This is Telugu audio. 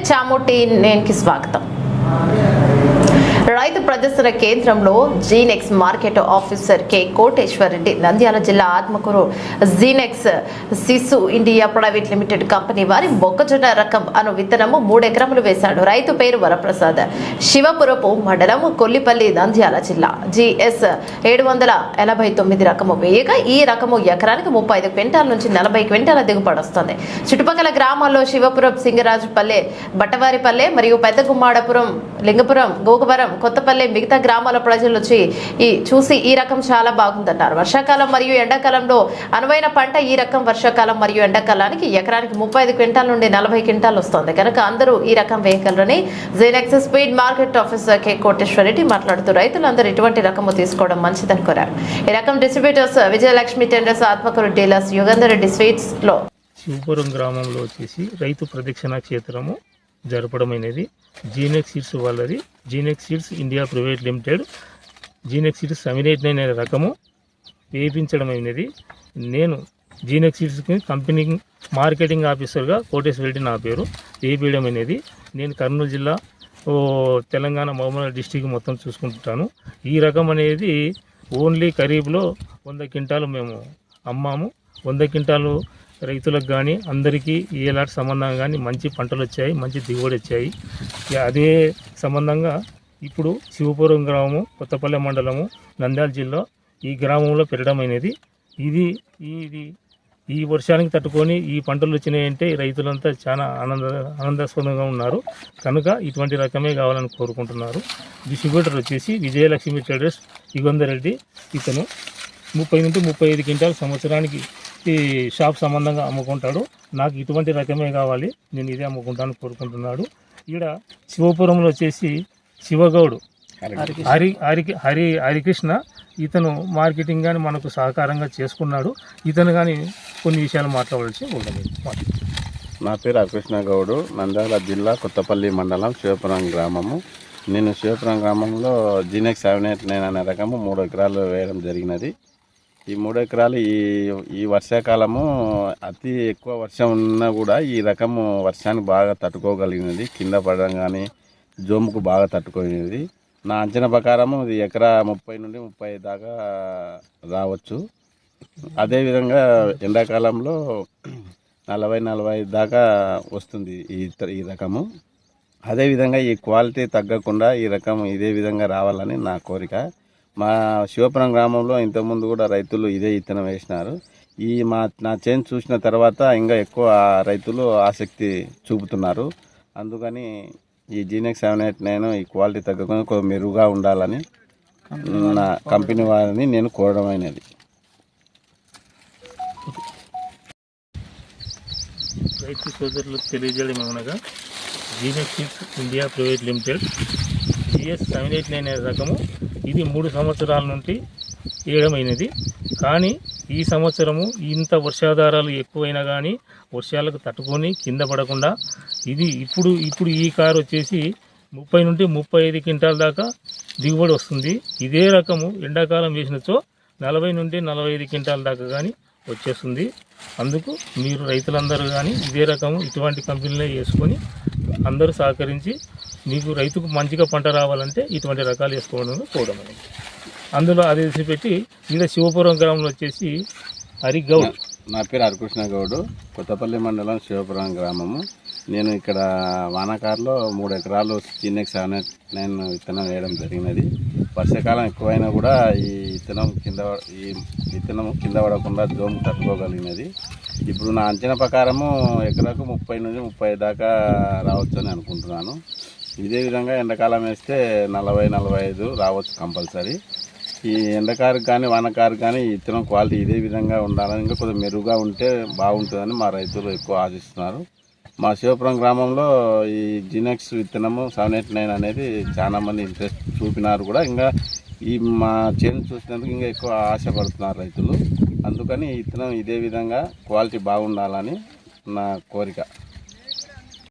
చాముటి నేన్కి స్వాగతం. రైతు ప్రదర్శన కేంద్రంలో Genex market officer K Koteshwar Reddy, Nandyal జిల్లా ఆత్మకూరు జీనెక్స్ సిసు ఇండియా ప్రైవేట్ లిమిటెడ్ కంపెనీ వారి మొక్కజొన్న రకం అను విత్తనము 3 ఎకరములు వేశాడు. రైతు పేరు వరప్రసాద్, శివపురపు మండలం, కొల్లిపల్లి, నంద్యాల జిల్లా. జిఎస్ 789 రకము వేయగా ఈ రకము ఎకరానికి 35 క్వింటాల నుంచి 40 క్వింటాల దిగుబడి వస్తుంది. చుట్టుపక్కల గ్రామాల్లో శివపురం, సింగరాజుపల్లె, బట్టవారిపల్లె మరియు పెద్ద గుమ్మాడపురం, లింగపురం, గోగువరం, కొత్తపల్లి, మిగతా గ్రామాల ప్రజలు వచ్చి చూసి ఈ రకం చాలా బాగుందన్నారు. వర్షాకాలం మరియు ఎండాకాలంలో అనువైన పంట ఈ రకం. వర్షాకాలం మరియు ఎండాకాలానికి ఎకరానికి 35 క్వింటాల నుండి 40 క్వింటాలు వస్తుంది కనుక అందరూ ఈ రకం వేయగలరని Genex speed market officer K Koteshwar Reddy మాట్లాడుతూ రైతులందరూ ఇటువంటి రకము తీసుకోవడం మంచిదని కోరారు. ఈ రకం distributors Vijayalakshmi tenders, Atmakur dealers, Yugandhar Reddy sweets లో శివపురం గ్రామంలో వచ్చేసి రైతు ప్రదక్షిణ క్షేత్రము జరపడమైనది. జీనెక్స్ సీడ్స్ వాళ్ళది, జీనెక్స్ seeds India private limited జీనెక్స్ seeds 789 అనే రకము వేయించడమైనది. నేను జీనెక్స్ సీడ్స్కి కంపెనీ మార్కెటింగ్ ఆఫీసర్గా కోటేశ్వర రెడ్డి నా పేరు. వేయించడం అనేది నేను కర్నూలు జిల్లా, తెలంగాణ, మహబూబాబాద్ డిస్టిక్ మొత్తం చూసుకుంటాను. ఈ రకం అనేది ఓన్లీ ఖరీఫ్లో 100 క్వింటాలు మేము అమ్మాము. 100 క్వింటాలు రైతులకు కానీ అందరికీ ఏలాంటి సంబంధంగా కానీ మంచి పంటలు వచ్చాయి, మంచి దిగుబడి వచ్చాయి. అదే సంబంధంగా ఇప్పుడు శివపురం గ్రామము, కొత్తపల్లె మండలము, నంద్యాల జిల్లా ఈ గ్రామంలో పెరగడమైనది. ఈ వర్షానికి తట్టుకొని ఈ పంటలు వచ్చినాయంటే రైతులంతా చాలా ఆనందాస్పదంగా ఉన్నారు కనుక ఇటువంటి రకమే కావాలని కోరుకుంటున్నారు. డిస్ట్రిబ్యూటర్ వచ్చేసి విజయలక్ష్మి ట్రేడర్స్, యుగంధర్ రెడ్డి. ఇతను 30 నుండి 35 క్వింటాలు సంవత్సరానికి ఈ షాప్ సంబంధంగా అమ్ముకుంటాడు. నాకు ఇటువంటి రకమే కావాలి, నేను ఇదే అమ్ముకుంటాను కోరుకుంటున్నాడు. ఈడ శివపురంలో వచ్చేసి శివగౌడ్ హరికృష్ణ, ఇతను మార్కెటింగ్ కానీ మనకు సహకారంగా చేసుకున్నాడు. ఇతను కానీ కొన్ని విషయాలు మాట్లాడాల్సి ఉంటుంది. నా పేరు హరికృష్ణ గౌడు, నంద్యాల జిల్లా, కొత్తపల్లి మండలం, శివపురం గ్రామము. నేను శివపురం గ్రామంలో జీనెక్స్ 789 అనే రకము 3 ఎకరాలు వేయడం జరిగినది. ఈ 3 ఎకరాలు ఈ వర్షాకాలము అతి ఎక్కువ వర్షం ఉన్నా కూడా ఈ రకము వర్షానికి బాగా తట్టుకోగలిగినది. కింద పడడం కానీ జోముకు బాగా తట్టుకోగలిగినది. నా అంచనా ప్రకారము ఇది ఎకరా 30 నుండి 35 దాకా రావచ్చు. అదేవిధంగా ఎండాకాలంలో 40-45 దాకా వస్తుంది ఈ రకము. అదేవిధంగా ఈ క్వాలిటీ తగ్గకుండా ఈ రకం ఇదే విధంగా రావాలని నా కోరిక. మా శివపురం గ్రామంలో ఇంతకుముందు కూడా రైతులు ఇదే విత్తనం వేసినారు. నా చేను చూసిన తర్వాత ఇంకా ఎక్కువ రైతులు ఆసక్తి చూపుతున్నారు. అందుకని ఈ జీనెక్స్ 789 ఈ క్వాలిటీ తగ్గకుండా కొంచెం మెరుగుగా ఉండాలని నా కంపెనీ వారిని నేను కోరడమైనది. రైతు సోదరులకు తెలియజేయడం ఏమనగా Genex seeds India private limited G S 789 అనే రకము ఇది 3 సంవత్సరాల నుండి వేయడమైనది. కానీ ఈ సంవత్సరము ఇంత వర్షాధారాలు ఎక్కువైనా కానీ వర్షాలకు తట్టుకొని కింద పడకుండా ఇది ఇప్పుడు ఈ కారు వచ్చేసి 30 నుండి 35 క్వింటాల దాకా దిగుబడి వస్తుంది. ఇదే రకము ఎండాకాలం వేసినచో 40 నుండి 45 క్వింటాల దాకా కానీ వచ్చేస్తుంది. అందుకు మీరు రైతులందరూ కానీ ఇదే రకము ఇటువంటి కంపెనీలే వేసుకొని అందరూ సహకరించి మీకు రైతుకు మంచిగా పంట రావాలంటే ఇటువంటి రకాలు వేసుకోవడం పోవడం అనేది. అందులో అది పెట్టి ఇక్కడ శివపురం గ్రామంలో వచ్చేసి హరిగౌడ్. నా పేరు హరికృష్ణ గౌడు, కొత్తపల్లి మండలం, శివపురం గ్రామము. నేను ఇక్కడ వానాకారులో 3 ఎకరాలు జీనెక్స్ 789 విత్తనం వేయడం జరిగినది. వర్షాకాలం ఎక్కువైనా కూడా ఈ విత్తనం కింద పడకుండా జోము తట్టుకోగలిగినది. ఇప్పుడు నా అంచనా ప్రకారము ఎకరాకు 30 నుండి 35 దాకా రావచ్చు అని అనుకుంటున్నాను. ఇదే విధంగా ఎండాకాలం వేస్తే 40-45 రావచ్చు కంపల్సరీ. ఈ ఎండకారుకు కానీ వానకారుకు కానీ ఈ విత్తనం క్వాలిటీ ఇదే విధంగా ఉండాలని, ఇంకా కొద్దిగా మెరుగ్గా ఉంటే బాగుంటుందని మా రైతులు ఎక్కువ ఆశిస్తున్నారు. మా శివపురం గ్రామంలో ఈ జీనెక్స్ విత్తనము 789 అనేది చాలా మంది ఇంట్రెస్ట్ చూపినారు కూడా. ఇంకా మా చేను చూసినందుకు ఇంకా ఎక్కువ ఆశపడుతున్నారు రైతులు. అందుకని ఈ విత్తనం ఇదే విధంగా క్వాలిటీ బాగుండాలని నా కోరిక.